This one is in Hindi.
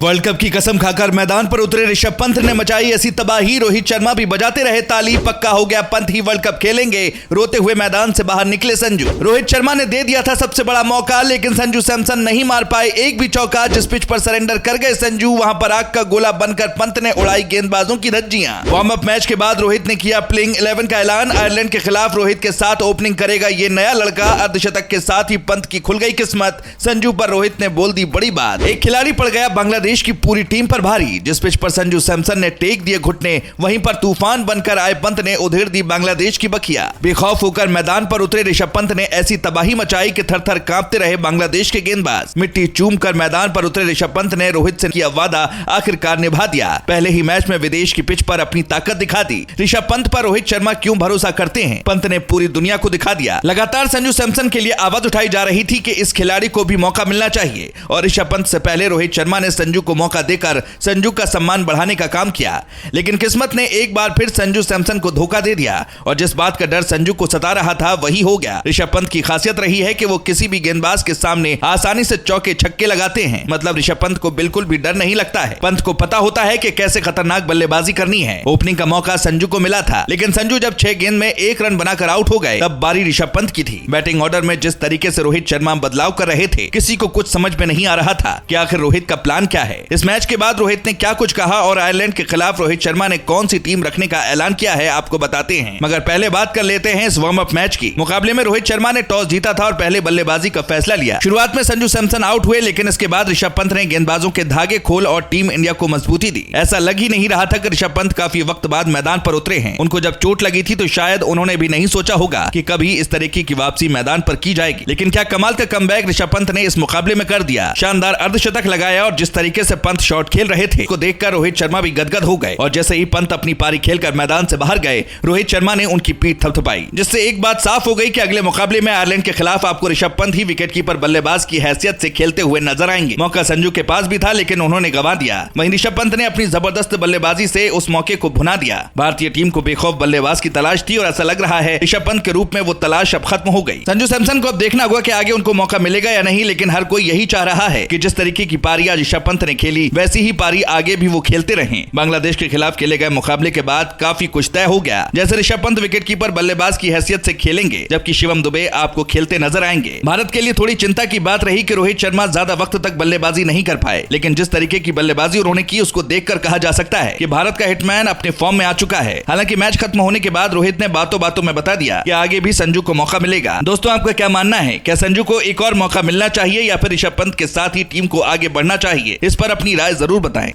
वर्ल्ड कप की कसम खाकर मैदान पर उतरे ऋषभ पंत ने मचाई ऐसी तबाही, रोहित शर्मा भी बजाते रहे ताली। पक्का हो गया पंत ही वर्ल्ड कप खेलेंगे, रोते हुए मैदान से बाहर निकले संजू। रोहित शर्मा ने दे दिया था सबसे बड़ा मौका, लेकिन संजू सैमसन नहीं मार पाए एक भी चौका। जिस पिच पर सरेंडर कर गए संजू, वहां पर आग का गोला बनकर पंत ने उड़ाई गेंदबाजों की धज्जियां। वार्म अप मैच के बाद रोहित ने किया प्लेइंग 11 का ऐलान। आयरलैंड के खिलाफ रोहित के साथ ओपनिंग करेगा ये नया लड़का। अर्धशतक के साथ ही पंत की खुल गई किस्मत। संजू पर रोहित ने बोल दी बड़ी बात। एक खिलाड़ी पड़ गया बांग्लादेश की पूरी टीम पर भारी। जिस पिच पर संजू सैमसन ने टेक दिए घुटने, वहीं पर तूफान बनकर आए पंत ने उधेड़ दी बांग्लादेश की बखिया। बेखौफ होकर मैदान पर उतरे ऋषभ पंत ने ऐसी तबाही मचाई कि थर-थर कांपते रहे बांग्लादेश के गेंदबाज। मिट्टी चूमकर मैदान पर उतरे ऋषभ पंत ने रोहित से किया वादा आखिरकार निभा दिया। पहले ही मैच में विदेश की पिच पर अपनी ताकत दिखा दी। ऋषभ पंत पर रोहित शर्मा क्यों भरोसा करते हैं, पंत ने पूरी दुनिया को दिखा दिया। लगातार संजू सैमसन के लिए आवाज उठाई जा रही थी कि इस खिलाड़ी को भी मौका मिलना चाहिए, और ऋषभ पंत से पहले रोहित शर्मा ने संजू को मौका देकर संजू का सम्मान बढ़ाने का काम किया। लेकिन किस्मत ने एक बार फिर संजू सैमसन को धोखा दे दिया, और जिस बात का डर संजू को सता रहा था वही हो गया। ऋषभ पंत की खासियत रही है कि वो किसी भी गेंदबाज के सामने आसानी से चौके छक्के लगाते हैं। मतलब ऋषभ पंत को बिल्कुल भी डर नहीं लगता है। पंत को पता होता है कि कैसे खतरनाक बल्लेबाजी करनी है। ओपनिंग का मौका संजू को मिला था, लेकिन संजू जब 6 गेंद में 1 रन बनाकर आउट हो गए, तब बारी ऋषभ पंत की थी। बैटिंग ऑर्डर में जिस तरीके से रोहित शर्मा बदलाव कर रहे थे, किसी को कुछ समझ में नहीं आ रहा था कि आखिर रोहित का प्लान क्या है। इस मैच के बाद रोहित ने क्या कुछ कहा और आयरलैंड के खिलाफ रोहित शर्मा ने कौन सी टीम रखने का ऐलान किया है, आपको बताते हैं। मगर पहले बात कर लेते हैं इस वार्म अप मैच की। मुकाबले में रोहित शर्मा ने टॉस जीता था और पहले बल्लेबाजी का फैसला लिया। शुरुआत में संजू सैमसन आउट हुए, लेकिन इसके बाद ऋषभ पंत ने गेंदबाजों के धागे खोल और टीम इंडिया को मजबूती दी। ऐसा लग ही नहीं रहा था कि ऋषभ पंत काफी वक्त बाद मैदान पर उतरे हैं। उनको जब चोट लगी थी तो शायद उन्होंने भी नहीं सोचा होगा कि कभी इस तरीके की वापसी मैदान पर की जाएगी। लेकिन क्या कमाल का कमबैक ऋषभ पंत ने इस मुकाबले में कर दिया। शानदार अर्धशतक लगाया, और जिस तरीके से पंत शॉट खेल रहे थे को देखकर रोहित शर्मा भी गदगद हो गए। और जैसे ही पंत अपनी पारी खेलकर मैदान से बाहर गए, रोहित शर्मा ने उनकी पीठ थपथपाई, जिससे एक बात साफ हो गई कि अगले मुकाबले में आयरलैंड के खिलाफ आपको ऋषभ पंत ही विकेटकीपर बल्लेबाज की हैसियत से खेलते हुए नजर आएंगे। मौका संजू के पास भी था, लेकिन उन्होंने गंवा दिया। वहीं ऋषभ पंत ने अपनी जबरदस्त बल्लेबाजी से उस मौके को भुना दिया। भारतीय टीम को बेखौफ बल्लेबाज की तलाश थी, और ऐसा लग रहा है ऋषभ पंत के रूप में वो तलाश अब खत्म हो गई। संजू सैमसन को अब देखना होगा कि आगे उनको मौका मिलेगा या नहीं, लेकिन हर कोई यही चाह रहा है कि जिस तरीके की पारी आज ऋषभ पंत ने खेली, वैसी ही पारी आगे भी वो खेलते रहें। बांग्लादेश के खिलाफ खेले गए मुकाबले के बाद काफी कुछ तय हो गया। जैसे ऋषभ पंत विकेटकीपर बल्लेबाज की हैसियत से खेलेंगे, जबकि शिवम दुबे आपको खेलते नजर आएंगे। भारत के लिए थोड़ी चिंता की बात रही कि रोहित शर्मा ज्यादा वक्त तक बल्लेबाजी नहीं कर पाए, लेकिन जिस तरीके की बल्लेबाजी उन्होंने की उसको देखकर कहा जा सकता है कि भारत का हिटमैन अपने फॉर्म में आ चुका है। हालांकि मैच खत्म होने के बाद रोहित ने बातों बातों में बता दिया कि आगे भी संजू को मौका मिलेगा। दोस्तों, आपका क्या मानना है? क्या संजू को एक और मौका मिलना चाहिए या फिर ऋषभ पंत के साथ ही टीम को आगे बढ़ना चाहिए? इस पर अपनी राय जरूर बताएं।